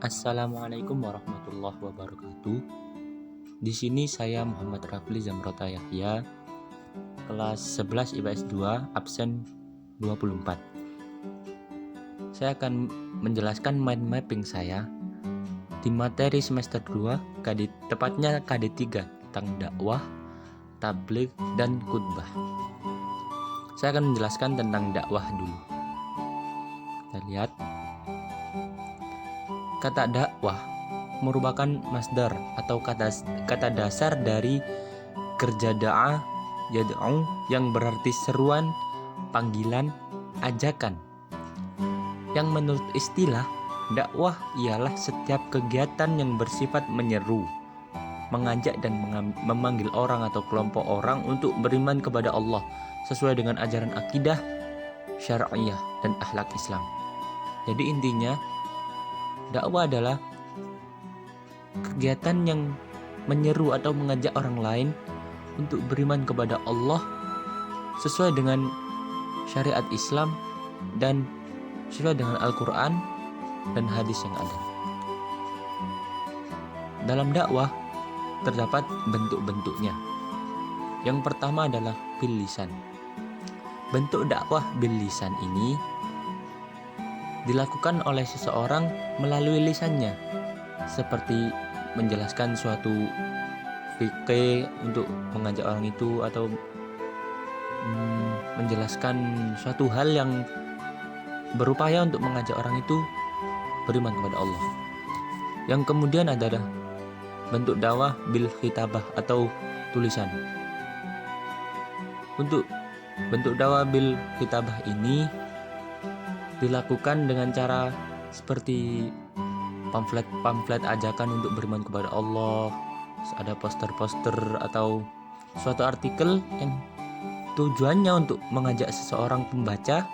Assalamualaikum warahmatullahi wabarakatuh. Di sini saya Muhammad Rafli Zamrota Yahya, kelas 11 IPS 2, absen 24. Saya akan menjelaskan mind mapping saya di materi semester 2, tepatnya KD 3 tentang dakwah, tabligh, dan khutbah. Saya akan menjelaskan tentang dakwah dulu. Kita lihat. Kata dakwah merupakan masdar atau kata dasar dari kerja da'a yad'u yang berarti seruan, panggilan, ajakan. Yang menurut istilah, dakwah ialah setiap kegiatan yang bersifat menyeru, mengajak dan memanggil orang atau kelompok orang untuk beriman kepada Allah sesuai dengan ajaran akidah, syariah, dan akhlak Islam. Jadi intinya, dakwah adalah kegiatan yang menyeru atau mengajak orang lain untuk beriman kepada Allah sesuai dengan syariat Islam dan sesuai dengan Al-Quran dan hadis yang ada. Dalam dakwah terdapat bentuk-bentuknya. Yang pertama adalah bil lisan. Bentuk dakwah bil lisan ini dilakukan oleh seseorang melalui lisannya, seperti menjelaskan suatu fikih untuk mengajak orang itu, atau menjelaskan suatu hal yang berupaya untuk mengajak orang itu beriman kepada Allah. Yang kemudian adalah bentuk dakwah bil khitabah atau tulisan. Untuk bentuk dakwah bil khitabah ini dilakukan dengan cara seperti pamflet ajakan untuk beriman kepada Allah, ada poster-poster atau suatu artikel yang tujuannya untuk mengajak seseorang pembaca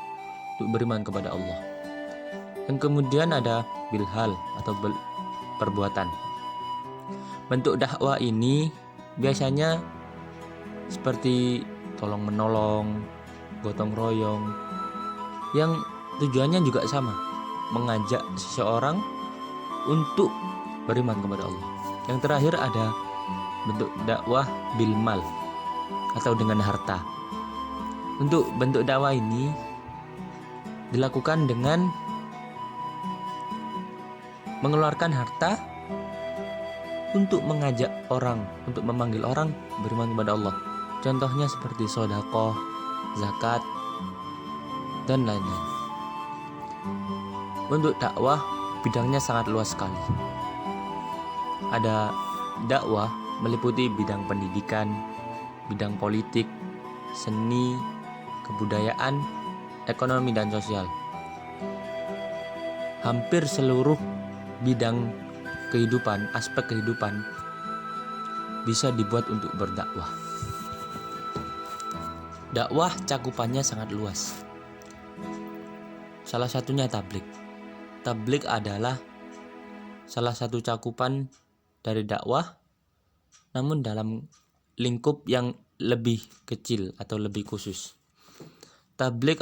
untuk beriman kepada Allah. Yang kemudian ada bilhal atau perbuatan. Bentuk dakwah ini biasanya seperti tolong menolong, gotong royong, yang tujuannya juga sama, mengajak seseorang untuk beriman kepada Allah. Yang terakhir ada bentuk dakwah bil mal atau dengan harta. Untuk bentuk dakwah ini dilakukan dengan mengeluarkan harta untuk mengajak orang, untuk memanggil orang beriman kepada Allah. Contohnya seperti sedekah, zakat, dan lain-lain. Untuk dakwah bidangnya sangat luas sekali. Ada dakwah meliputi bidang pendidikan, bidang politik, seni, kebudayaan, ekonomi, dan sosial. Hampir seluruh bidang kehidupan, aspek kehidupan bisa dibuat untuk berdakwah. Dakwah cakupannya sangat luas. Salah satunya tabligh. Tabligh adalah salah satu cakupan dari dakwah, namun dalam lingkup yang lebih kecil atau lebih khusus. Tabligh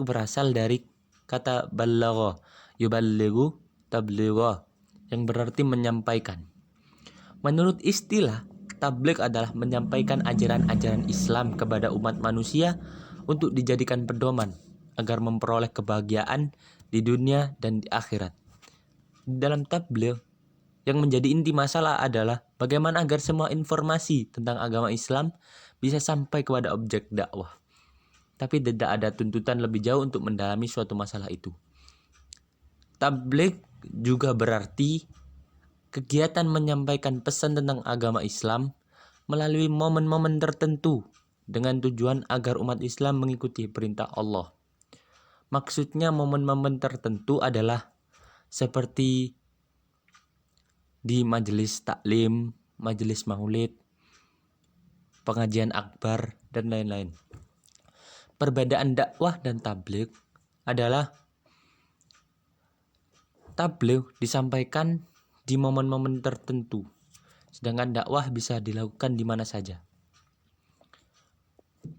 berasal dari kata balagha, yuballighu tabligha, yang berarti menyampaikan. Menurut istilah, tabligh adalah menyampaikan ajaran-ajaran Islam kepada umat manusia untuk dijadikan pedoman agar memperoleh kebahagiaan di dunia dan di akhirat. Dalam tabligh, yang menjadi inti masalah adalah bagaimana agar semua informasi tentang agama Islam bisa sampai kepada objek dakwah. Tapi tidak ada tuntutan lebih jauh untuk mendalami suatu masalah itu. Tabligh juga berarti kegiatan menyampaikan pesan tentang agama Islam melalui momen-momen tertentu dengan tujuan agar umat Islam mengikuti perintah Allah. Maksudnya momen-momen tertentu adalah seperti di majelis taklim, majelis maulid, pengajian akbar, dan lain-lain. Perbedaan dakwah dan tabligh adalah tabligh disampaikan di momen-momen tertentu, sedangkan dakwah bisa dilakukan di mana saja.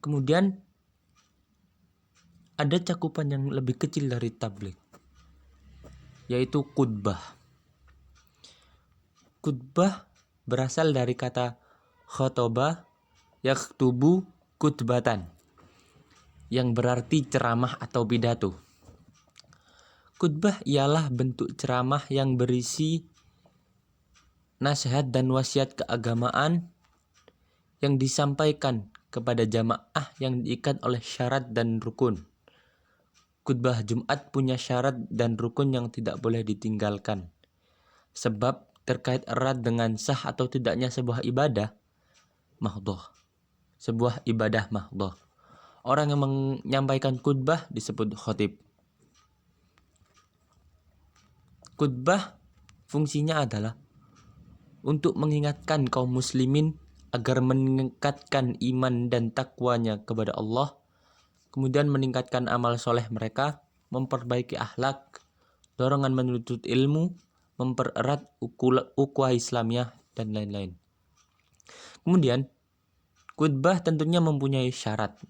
Kemudian ada cakupan yang lebih kecil dari tabligh. yaitu khutbah. Khutbah berasal dari kata khotoba yaktubu khutbatan, yang berarti ceramah atau pidato. Khutbah ialah bentuk ceramah yang berisi nasihat dan wasiat keagamaan yang disampaikan kepada jamaah yang diikat oleh syarat dan rukun. Khutbah Jumat punya syarat dan rukun yang tidak boleh ditinggalkan, sebab terkait erat dengan sah atau tidaknya sebuah ibadah mahdhah. Sebuah ibadah mahdhah. Orang yang menyampaikan khutbah disebut khatib. Khutbah fungsinya adalah untuk mengingatkan kaum muslimin agar meningkatkan iman dan takwanya kepada Allah, kemudian meningkatkan amal soleh mereka, memperbaiki akhlak, dorongan menuntut ilmu, mempererat ukhuwah Islamiyah, dan lain-lain. Kemudian, khutbah tentunya mempunyai syarat,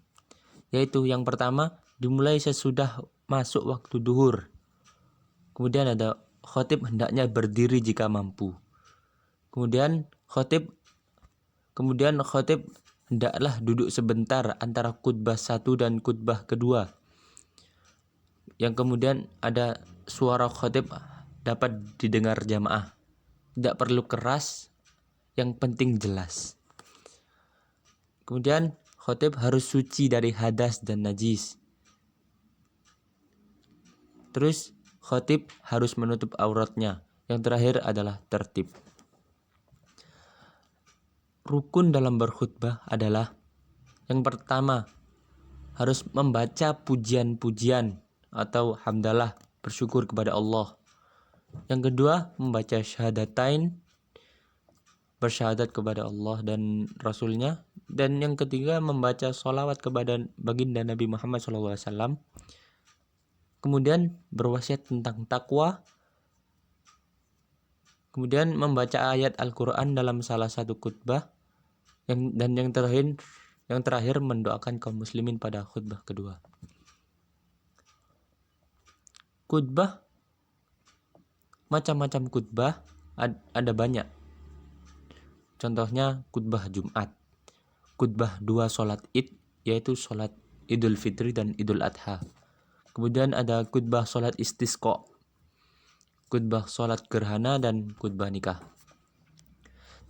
yaitu yang pertama, dimulai sesudah masuk waktu duhur. Kemudian ada khatib hendaknya berdiri jika mampu. Kemudian khatib hendaklah duduk sebentar antara khutbah satu dan khutbah kedua. Yang kemudian ada suara khatib dapat didengar jamaah. Tidak perlu keras, yang penting jelas. Kemudian khatib harus suci dari hadas dan najis. Terus khatib harus menutup auratnya. Yang terakhir adalah tertib. Rukun dalam berkhutbah adalah yang pertama, harus membaca pujian-pujian atau hamdalah, bersyukur kepada Allah. Yang kedua, membaca syahadatain, bersyahadat kepada Allah dan Rasulnya. Dan yang ketiga, membaca sholawat kepada baginda Nabi Muhammad SAW. Kemudian berwasiat tentang takwa. Kemudian membaca ayat Al-Quran dalam salah satu khutbah. Dan yang terakhir mendoakan kaum muslimin pada khutbah kedua. Khutbah, macam-macam khutbah ada banyak. Contohnya khutbah Jumat, khutbah 2 sholat id, yaitu sholat Idul Fitri dan Idul Adha. Kemudian ada khutbah sholat istisqa, khutbah sholat gerhana, dan khutbah nikah.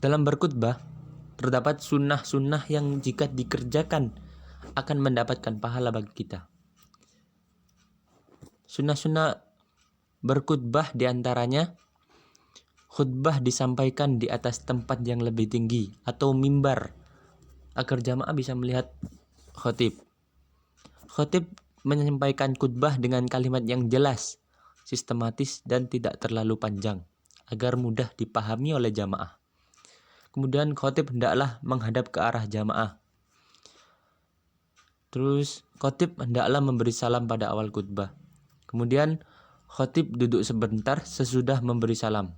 Dalam berkhutbah terdapat sunnah-sunnah yang jika dikerjakan akan mendapatkan pahala bagi kita. Sunnah-sunnah berkhutbah diantaranya khutbah disampaikan di atas tempat yang lebih tinggi atau mimbar agar jamaah bisa melihat khatib. Khatib menyampaikan khutbah dengan kalimat yang jelas, sistematis, dan tidak terlalu panjang agar mudah dipahami oleh jamaah. Kemudian khatib hendaklah menghadap ke arah jamaah. Terus khatib hendaklah memberi salam pada awal khutbah. Kemudian khatib duduk sebentar sesudah memberi salam.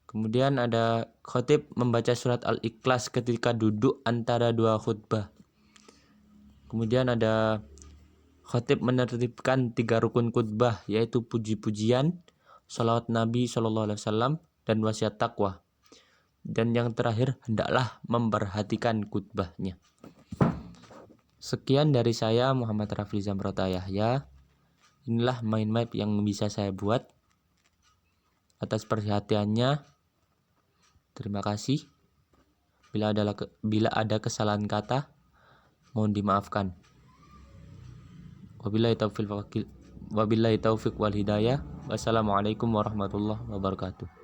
Kemudian ada khatib membaca surat Al-Ikhlas ketika duduk antara dua khutbah. Kemudian ada khatib menertibkan 3 rukun khutbah, yaitu puji-pujian, sholawat Nabi SAW, dan wasiat takwa. Dan yang terakhir, hendaklah memperhatikan khutbahnya. Sekian dari saya, Muhammad Rafli Zamrota Yahya. Inilah mind map yang bisa saya buat. Atas perhatiannya, terima kasih. Bila ada kesalahan kata, mohon dimaafkan. Wabillahi taufiq wal hidayah. Wassalamualaikum warahmatullahi wabarakatuh.